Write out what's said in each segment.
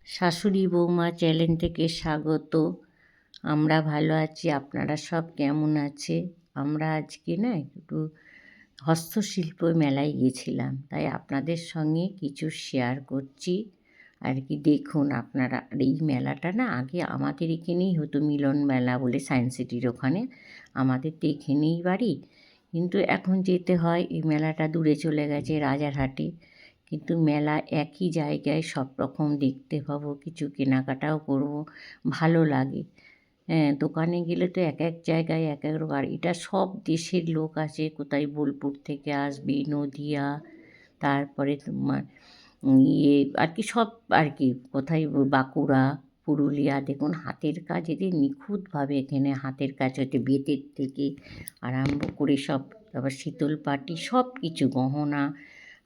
শাশুড়ি বৌমা চ্যানেল থেকে স্বাগত। আমরা ভালো আছি, আপনারা সব কেমন আছে? আমরা আজকে না একটু হস্তশিল্প মেলায় গেছিলাম, তাই আপনাদের সঙ্গে কিছু শেয়ার করছি আর কি। দেখুন আপনারা, আর এই মেলাটা না আগে আমাদের এখানেই হতো, মিলন মেলা বলে সায়েন্স সিটির ওখানে। আমাদের তো এখানেই বাড়ি, কিন্তু এখন যেতে হয়, এই মেলাটা দূরে চলে গেছে রাজারহাটে। কিন্তু মেলা একই জায়গায়, সব রকম দেখতে পাবো, কিছু কেনাকাটাও করবো, ভালো লাগে। হ্যাঁ, দোকানে গেলে তো এক এক জায়গায় এক এক রকম, আর এটা সব দেশের লোক আছে, কোথায় বোলপুর থেকে আসবে, নদিয়া, তারপরে তোমার আর কি সব আর কি, কোথায় বাঁকুড়া, পুরুলিয়া। দেখুন হাতের কাজ, এদের নিখুঁতভাবে এখানে হাতের কাজ হচ্ছে, বেতের থেকে আরম্ভ করে সব, তারপর শীতল পাটি, সব কিছু গহনা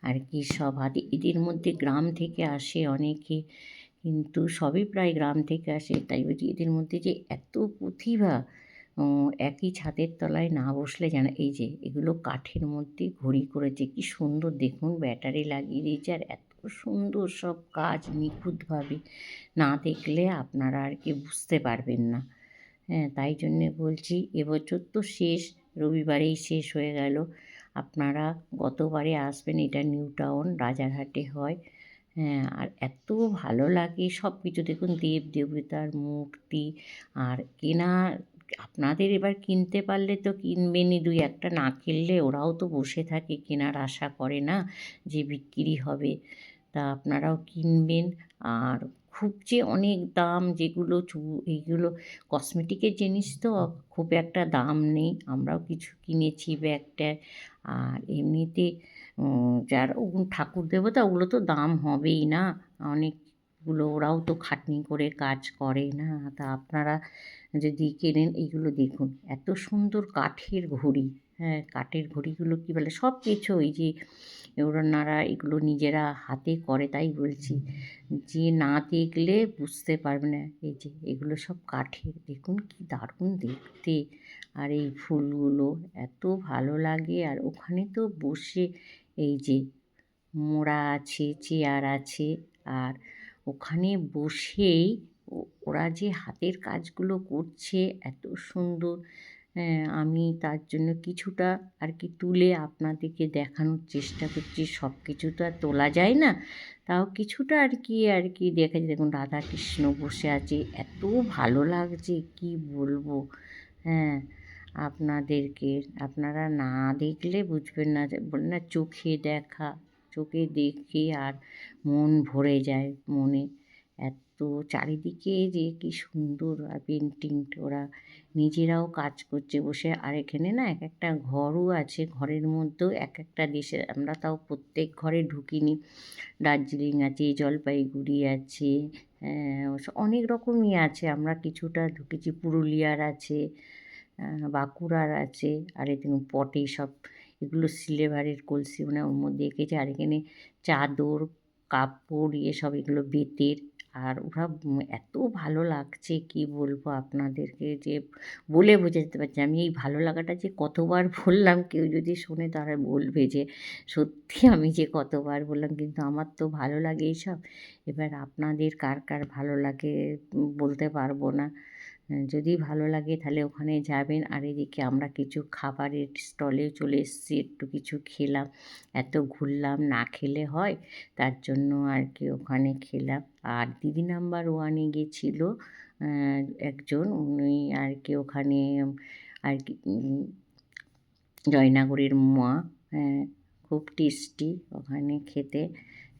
আর কি সব হাতে। এদের মধ্যে গ্রাম থেকে আসে অনেকে, কিন্তু সবই প্রায় গ্রাম থেকে আসে। তাই বলছি এদের মধ্যে যে এত প্রতিভা, একই ছাদের তলায় না বসলে যেন। এই যে এগুলো কাঠের মধ্যে ঘড়ি করেছে, কি সুন্দর দেখুন, ব্যাটারি লাগিয়ে দিয়েছে, আর এত সুন্দর সব কাজ নিখুঁতভাবে, না দেখলে আপনারা আর কি বুঝতে পারবেন না। হ্যাঁ, তাই জন্যে বলছি, এবছর তো শেষ, রবিবারেই শেষ হয়ে গেল। আপনারা গতবারে আসবেন, এটা নিউ টাউন রাজারহাটে হয়। হ্যাঁ, আর এত ভালো লাগে সব কিছু, দেখুন দেব দেবতার মূর্তি। আর কেনা, আপনাদের এবার কিনতে পারলে তো কিনবেনই, দুই একটা না কিনলে ওরাও তো বসে থাকে, কেনার আশা করে না যে বিক্রি হবে। তা আপনারাও কিনবেন। আর খুব যে অনেক দাম, যেগুলো এইগুলো কসমেটিকের জিনিস তো খুব একটা দাম নেই, আমরাও কিছু কিনেছি ব্যাগ ট্যাগ। আর এমনিতে যারা ঠাকুর দেবতা, ওগুলো তো দাম হবেই না, অনেকগুলো, ওরাও তো খাটনি করে কাজ করে না। তা আপনারা যদি কেনেন, এইগুলো দেখুন এত সুন্দর কাঠের ঘড়ি। হ্যাঁ, কাঠের ঘড়িগুলো কী বলে, সব কিছু ওই যে ওনারা এগুলো নিজেরা হাতে করে, তাই বলছি, যে না দেখলে বুঝতে পারবে না। এই যে এগুলো সব কাঠের, দেখুন কি দারুণ দেখতে। আর এই ফুলগুলো এত ভালো লাগে। আর ওখানে তো বসে, এই যে মোড়া আছে, চেয়ার আছে, আর ওখানে বসেই ওরা যে হাতের কাজগুলো করছে এত সুন্দর। আমি তার জন্য কিছুটা আর কি তুলে আপনাদেরকে দেখানোর চেষ্টা করছি। সব কিছু তো আর তোলা যায় না, তাও কিছুটা আর কি দেখে। দেখুন রাধাকৃষ্ণ বসে আছে, এত ভালো লাগছে কি বলবো। হ্যাঁ, আপনাদেরকে, আপনারা না দেখলে বুঝবেন না, বলে না চোখে দেখা, চোখে দেখে আর মন ভরে যায় মনে। এত চারিদিকে যে কি সুন্দর, আর পেন্টিং ওরা নিজেরাও কাজ করছে বসে। আর এখানে না এক একটা ঘরও আছে, ঘরের মধ্যেও এক একটা দেশের, আমরা তাও প্রত্যেক ঘরে ঢুকিনি। দার্জিলিং আছে, জলপাইগুড়ি আছে, অনেক রকমই আছে, আমরা কিছুটা ঢুকেছি। পুরুলিয়ার আছে, বাঁকুড়ার আছে। আর এখানে পটে সব, এগুলো সিলভারের কলসি, মানে ওর মধ্যে এঁকেছে। আর এখানে চাদর, কাপড়, সব এগুলো বেতের। আর ওরা এত ভালো লাগছে কি বলবো আপনাদেরকে, যে বলে বোঝাতে পারছি। আমি এই ভালো লাগাটা যে কতবার বললাম, কেউ যদি শোনে তারা বলবে যে সত্যি আমি যে কতবার বললাম, কিন্তু আমার তো ভালো লাগে এইসব। এবার আপনাদের কার কার ভালো লাগে বলতে পারবো না। যদি ভালো লাগে তাহলে ওখানে যাবেন। আর এদিকে আমরা কিছু খাবারের স্টলে চলে এসেছি, একটু কিছু খেলাম। এত ঘুরলাম, না খেলে হয়, তার জন্য আর কি ওখানে খেলাম। আর দিদি নাম্বার ওয়ানে গেছিলো একজন, উনি আর কি ওখানে আর কি জয়নাগরের মোয়া। হ্যাঁ, খুব টেস্টি ওখানে খেতে।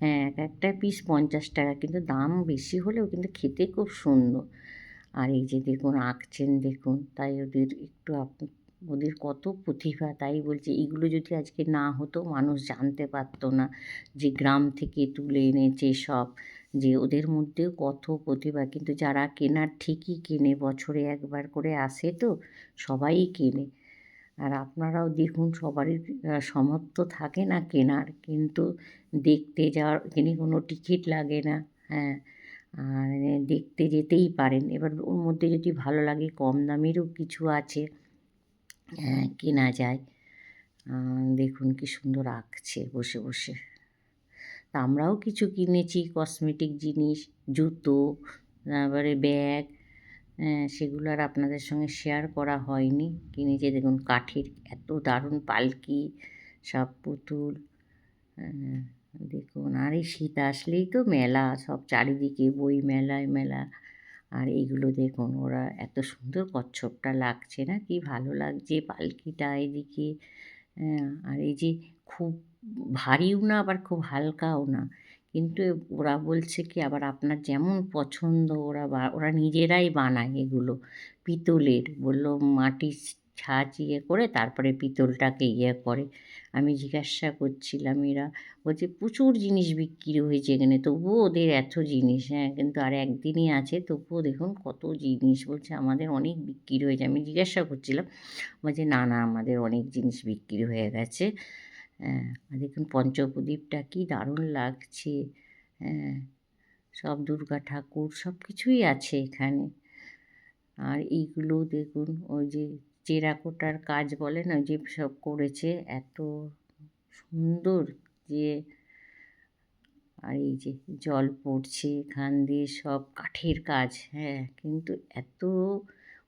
হ্যাঁ, এক একটা পিস 50 টাকা, কিন্তু দাম বেশি হলেও কিন্তু খেতে খুব সুন্দর। আর এই যে দেখুন আঁকছেন, দেখুন, তাই ওদের একটু ওদের কত প্রতিভা। তাই বলছি, এগুলো যদি আজকে না হতো, মানুষ জানতে পারতো না যে গ্রাম থেকে তুলে এনেছে সব, যে ওদের মধ্যেও কত প্রতিভা। কিন্তু যারা কেনার ঠিকই কেনে, বছরে একবার করে আসে তো সবাই কেনে। আর আপনারাও দেখুন, সবারই সামর্থ্য থাকে না কেনার, কিন্তু দেখতে যাওয়ার, এখানে কোনো টিকিট লাগে না। হ্যাঁ, আর দেখতে যেতেই পারেন। এবার ওর মধ্যে যদি ভালো লাগে, কম দামেরও কিছু আছে, কেনা যায়। দেখুন কি সুন্দর আঁকছে বসে বসে। তা আমরাও কিছু কিনেছি কসমেটিক জিনিস, জুতো, তারপরে ব্যাগ। সেগুলো আর আপনাদের সঙ্গে শেয়ার করা হয়নি। কিনেছি দেখুন কাঠের এত দারুণ পালকি, সব পুতুল। হ্যাঁ, দেখুন আর এই শীত আসলেই তো মেলা, সব চারিদিকে বই মেলায় মেলা। আর এইগুলো দেখুন ওরা এত সুন্দর কচ্ছপটা লাগছে না, কি ভালো লাগছে পালকিটা এদিকে। আর এই যে খুব ভারীও না আবার খুব হালকাও না, কিন্তু ওরা বলছে কি আবার আপনার যেমন পছন্দ ওরা নিজেরাই বানায় এগুলো পিতলের, বললো মাটির ছাঁচ ইয়ে করে তারপরে পিতলটাকে ইয়ে করে। আমি জিজ্ঞাসা করছিলাম, এরা বলছে প্রচুর জিনিস বিক্রি হয়েছে এখানে, তবুও ওদের এত জিনিস। হ্যাঁ, কিন্তু আর একদিনই আছে, তবুও দেখুন কত জিনিস। বলছে আমাদের অনেক বিক্রি হয়েছে। আমি জিজ্ঞাসা করছিলাম, বলছে না না আমাদের অনেক জিনিস বিক্রি হয়ে গেছে। হ্যাঁ, আর দেখুন পঞ্চপ্রদীপটা কি দারুণ লাগছে। হ্যাঁ, সব দুর্গা ঠাকুর সব কিছুই আছে এখানে। আর এইগুলো দেখুন ওই যে টেরাকোটার কাজ বলে না, ওই যে সব করেছে এত সুন্দর যে। আর এই যে জল পড়ছে এখান দিয়ে, সব কাঠের কাজ। হ্যাঁ, কিন্তু এত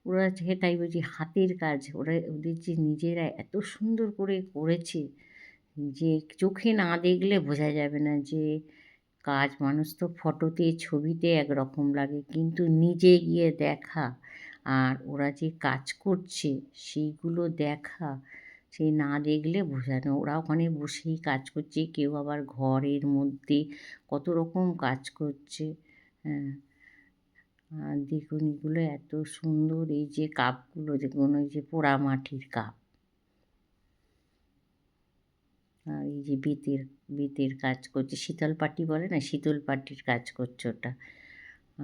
ওরা তাই বলছি হাতের কাজ, ওদের যে নিজেরা এত সুন্দর করে করেছে যে চোখে না দেখলে বোঝা যাবে না যে কাজ। মানুষ তো ফটোতে ছবিতে একরকম লাগে, কিন্তু নিজে গিয়ে দেখা আর ওরা যে কাজ করছে সেইগুলো দেখা, সেই না দেখলে বোঝানো। ওরা ওখানে বসেই কাজ করছে, কেউ আবার ঘরের মধ্যে কত রকম কাজ করছে। হ্যাঁ, আর দেখুন এগুলো এত সুন্দর, এই যে কাপগুলো দেখুন ওই যে পোড়ামাটির কাপ। আর এই যে বেতের কাজ করছে, শীতল পাটি বলে না, শীতল পাটির কাজ করছে ওটা।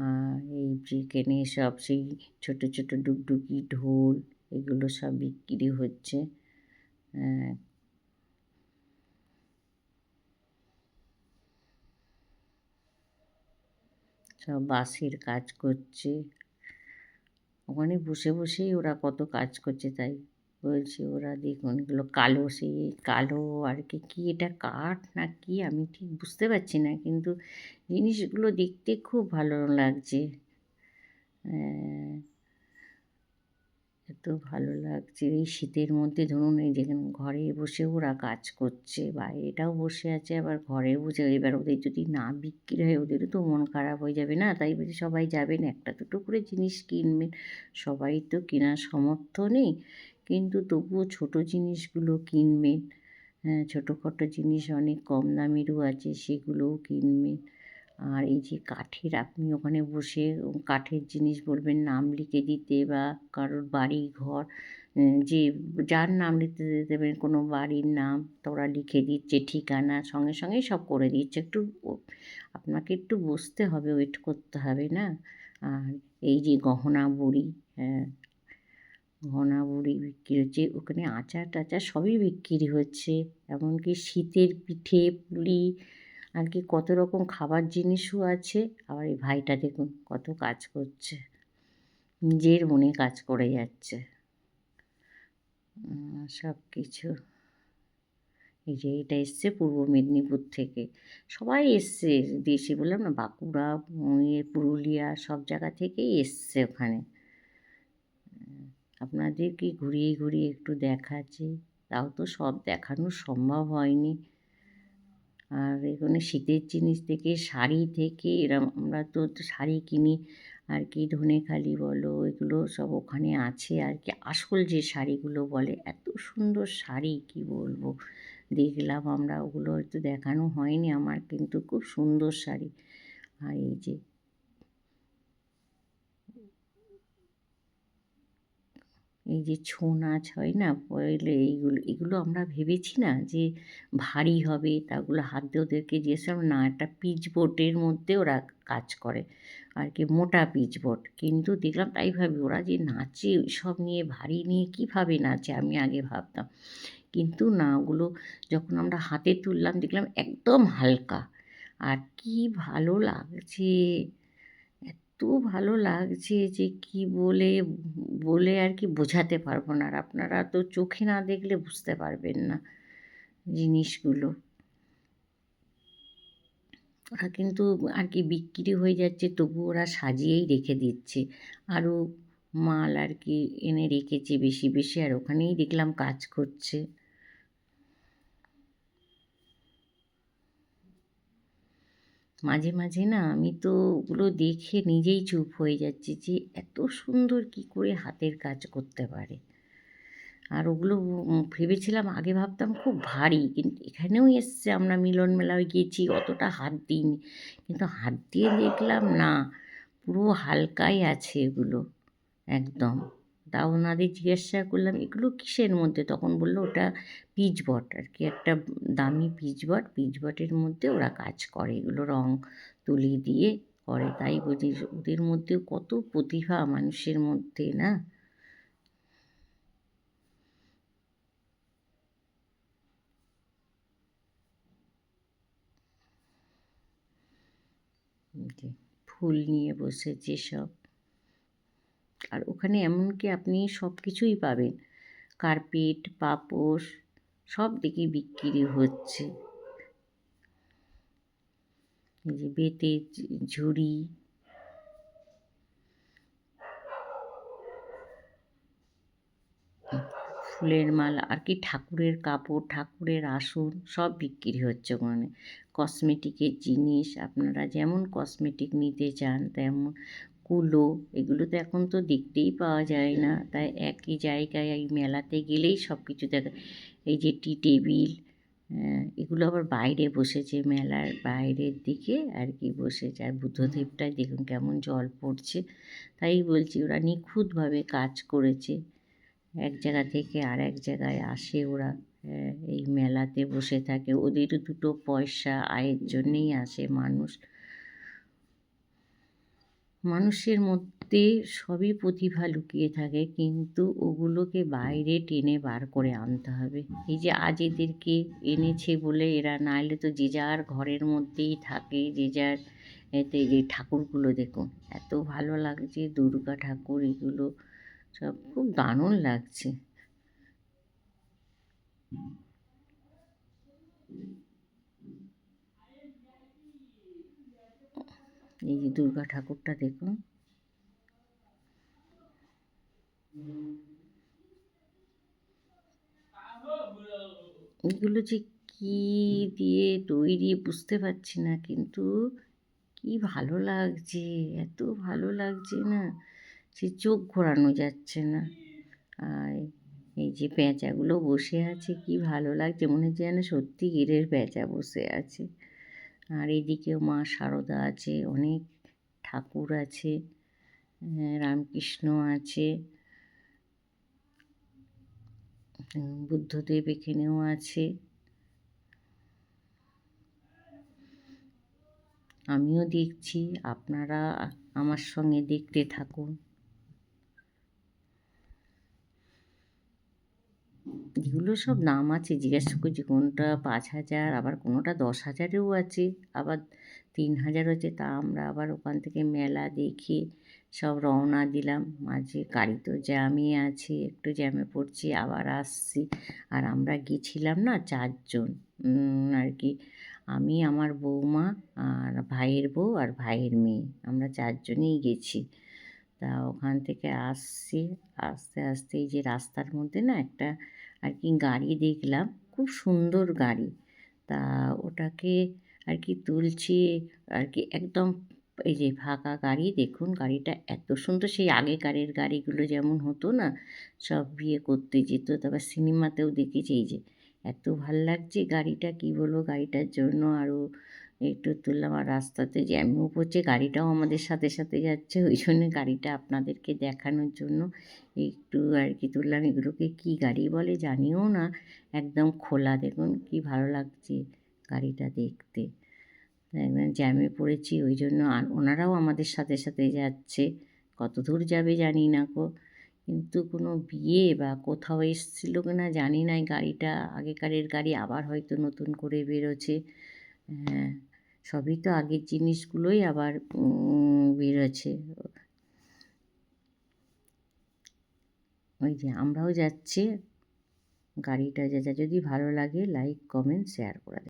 আর এই যেখানে সব সেই ছোটো ছোটো ডুগডুগি ঢোল এগুলো সব বিক্রি হচ্ছে। সব বাঁশের কাজ করছে, ওখানে বসে বসেই ওরা কত কাজ করছে। তাই বলছি ওরা দেখুন এগুলো কালো, সেই কালো আর কি কী এটা কাঠ না কি আমি ঠিক বুঝতে পারছি না, কিন্তু জিনিসগুলো দেখতে খুব ভালো লাগছে। এত ভালো লাগছে এই শীতের মধ্যে। ধরুন এই যেখানে ঘরে বসে ওরা কাজ করছে, বাইরেটাও বসে আছে আবার ঘরে বসে। এবার ওদের যদি না বিক্রি হয় ওদেরও তো মন খারাপ হয়ে যাবে না, তাই বলছি সবাই যাবেন একটা দুটো করে জিনিস কিনবেন। সবাই তো কেনার সামর্থ্য নেই, কিন্তু তবুও ছোটো জিনিসগুলো কিনবেন। হ্যাঁ, ছোটোখাটো জিনিস অনেক কম দামেরও আছে, সেগুলোও কিনবেন। আর এই যে কাঠের, আপনি ওখানে বসে কাঠের জিনিস বলবেন নাম লিখে দিতে, বা কারোর বাড়ি ঘর যে যার নাম লিখতে দেবেন কোনো বাড়ির নাম, তো ওরা লিখে দিচ্ছে ঠিকানা, সঙ্গে সঙ্গেই সব করে দিচ্ছে। আপনাকে একটু বসতে হবে, ওয়েট করতে হবে না। আর এই যে গহনা বড়ি, হ্যাঁ গহনা বড়ি বিক্রি হচ্ছে ওখানে, আচার টাচার সবই বিক্রি হচ্ছে। এমনকি শীতের পিঠে পুলি আর কি কত রকম খাবার জিনিসও আছে। আবার এই ভাইটা দেখুন কত কাজ করছে, নিজের মনে কাজ করে যাচ্ছে সব কিছু। এই যে এটা এসছে পূর্ব মেদিনীপুর থেকে, সবাই এসছে দেশে, বললাম না বাঁকুড়া পুরুলিয়া সব জায়গা থেকেই এসছে ওখানে। আপনাদেরকে ঘুরিয়ে ঘুরিয়ে একটু দেখাচ্ছি, তাও তো সব দেখানো সম্ভব হয়নি। আর এখানে শীতের জিনিস থেকে শাড়ি থেকে এরম আমরা তো শাড়ি কিনি আর কি, ধনেখালি বলো এগুলো সব ওখানে আছে আর কি। আসল যে শাড়িগুলো বলে এত সুন্দর শাড়ি কি বলবো, দেখলাম আমরা, ওগুলো হয়তো দেখানো হয়নি আমার, কিন্তু খুব সুন্দর শাড়ি। আর এই যে ছৌ নাচ হয় না পয়লে, এগুলো আমরা ভেবেছি না যে ভারী হবে, তাগুলো হাত দিয়ে ওদেরকে জিজ্ঞেস না, একটা পিচবোর্ডের মধ্যে ওরা কাজ করে আর কি, মোটা পিচবোর্ড। কিন্তু দেখলাম তাই ভাবি ওরা যে নাচে ওইসব নিয়ে ভারী নিয়ে কীভাবে নাচে, আমি আগে ভাবতাম। কিন্তু না, ওগুলো যখন আমরা হাতে তুললাম দেখলাম একদম হালকা, আর কি ভালো লাগছে, এত ভালো লাগছে যে কি বলে বলে আর কি বোঝাতে পারবো না। আর আপনারা তো চোখে না দেখলে বুঝতে পারবেন না জিনিসগুলো। ওরা কিন্তু আর কি বিক্রি হয়ে যাচ্ছে, তবু ওরা সাজিয়েই রেখে দিচ্ছে, আরও মাল আর কি এনে রেখেছে বেশি বেশি, আর ওখানেই দেখলাম কাজ করছে। মাঝে মাঝে না আমি তো ওগুলো দেখে নিজেই চুপ হয়ে যাচ্ছি যে এত সুন্দর কি করে হাতের কাজ করতে পারে। আর ওগুলো ভেবেছিলাম, আগে ভাবতাম খুব ভারী, কিন্তু এখানেও এসছে, আমরা মিলন মেলায় গেছি, অতটা হাত দিইনি, কিন্তু হাত দিয়ে দেখলাম না, পুরো হালকাই আছে এগুলো একদম। তা ওনাদের জিজ্ঞাসা করলাম এগুলো কিসের মধ্যে, তখন বললো ওটা পিচবট আর কি, একটা দামি পিচবট, পিচবটের মধ্যে ওরা কাজ করে, এগুলো রং তুলি দিয়ে করে। তাই বলি ওদের মধ্যেও কত প্রতিভা মানুষের মধ্যে না। যে ফুল নিয়ে বসেছে সব, আর ওখানে এমনকি আপনি সব কিছুই পাবেন, কার্পেট, পাপোশ, সব দিকে বিক্রি হচ্ছে। এই যে বেতের ঝুড়ি, ফুলের মালা, আর কি ঠাকুরের কাপড়, ঠাকুরের আসন, সব বিক্রি হচ্ছে ওখানে। কসমেটিকের জিনিস, আপনারা যেমন কসমেটিক নিতে চান তেমন, কুলো, এগুলো তো এখন তো দেখতেই পাওয়া যায় না, তাই একই জায়গায় এই মেলাতে গেলেই সব কিছু দেখা। এই যে টি টেবিল, এগুলো আবার বাইরে বসেছে, মেলার বাইরের দিকে আর কি বসেছে। আর বুদ্ধদেবটায় দেখুন কেমন জল পড়ছে, তাই বলছি ওরা নিখুঁতভাবে কাজ করেছে। এক জায়গা থেকে আর এক জায়গায় আসে ওরা, এই মেলাতে বসে থাকে, ওদেরও দুটো পয়সা আয়ের জন্যেই আসে মানুষ। মানুষের মধ্যে সবই প্রতিভা লুকিয়ে থাকে, কিন্তু ওগুলোকে বাইরে টেনে বার করে আনতে হবে। এই যে আজ এদেরকে এনেছে বলে এরা, নাহলে তো যে যার ঘরের মধ্যেই থাকে, যে যার এতে। যে ঠাকুরগুলো দেখুন এত ভালো লাগছে, দুর্গা ঠাকুর, এগুলো সব খুব দারুণ লাগছে। এই যে দুর্গা ঠাকুরটা দেখুন, এগুলো যে কী দিয়ে তৈরি বুঝতে পারছি না, কিন্তু কি ভালো লাগছে, এত ভালো লাগছে না, সে চোখ ঘোরানো যাচ্ছে না। আর এই যে পেঁচাগুলো বসে আছে, কি ভালো লাগছে, মনে হচ্ছে যেন সত্যি গিরের পেঁচা বসে আছে। আর এদিকেও মা শারদা আছে, অনেক ঠাকুর আছে, রামকৃষ্ণ আছে, বুদ্ধদেব এখানেও আছে। আমিও দেখছি, আপনারা আমার সঙ্গে দেখতে থাকুন। এগুলো সব নাম আছে, জিজ্ঞাসা করছি কোনটা 5,000, আবার কোনোটা 10,000-এও আছে, আবার 3,000 হচ্ছে। তা আমরা আবার ওখান থেকে মেলা দেখে সব রওনা দিলাম। মাঝে গাড়ি তো জ্যামই আছে, একটু জ্যামে পড়ছি, আবার আসছি। আর আমরা গেছিলাম না 4 জন আর কি, আমি, আমার বৌমা, আর ভাইয়ের বউ আর ভাইয়ের মেয়ে, আমরা 4 জনই গেছি। তা ওখান থেকে আসছি, আস্তে আস্তে এই যে রাস্তার মধ্যে না একটা আর কি গাড়ি দেখলাম, খুব সুন্দর গাড়ি। তা ওটাকে আর কি তুলছি আর কি, একদম এই যে ফাঁকা গাড়ি, দেখুন গাড়িটা এত সুন্দর, সেই আগেকারের গাড়িগুলো যেমন হতো না, সব বিয়ে করতে যেত, তারপর সিনেমাতেও দেখেছি। এই যে এত ভাল লাগছে গাড়িটা, কী বলবো, গাড়িটার জন্য আরও একটু তুললাম। আর রাস্তাতে জ্যামও পড়ছে, গাড়িটাও আমাদের সাথে সাথে যাচ্ছে, ওই জন্য গাড়িটা আপনাদেরকে দেখানোর জন্য একটু আর কি তুললাম। এগুলোকে কী গাড়ি বলে জানিও না, একদম খোলা, দেখুন কি ভালো লাগছে গাড়িটা দেখতে। একদম জ্যামে পড়েছি, ওই জন্য আর ওনারাও আমাদের সাথে সাথে যাচ্ছে, কত দূর যাবে জানি না গো, কিন্তু কোনো বিয়ে বা কোথাও এসেছিল কি না জানি না। এই গাড়িটা আগেকারের গাড়ি, আবার হয়তো নতুন করে বেরোছে। হ্যাঁ, সবই তো আগের জিনিসগুলোই আবার বেরোচ্ছে। ওই যে আমরাও যাচ্ছি, গাড়িটা যা যা, যদি ভালো লাগে লাইক কমেন্ট শেয়ার করে দেবেন।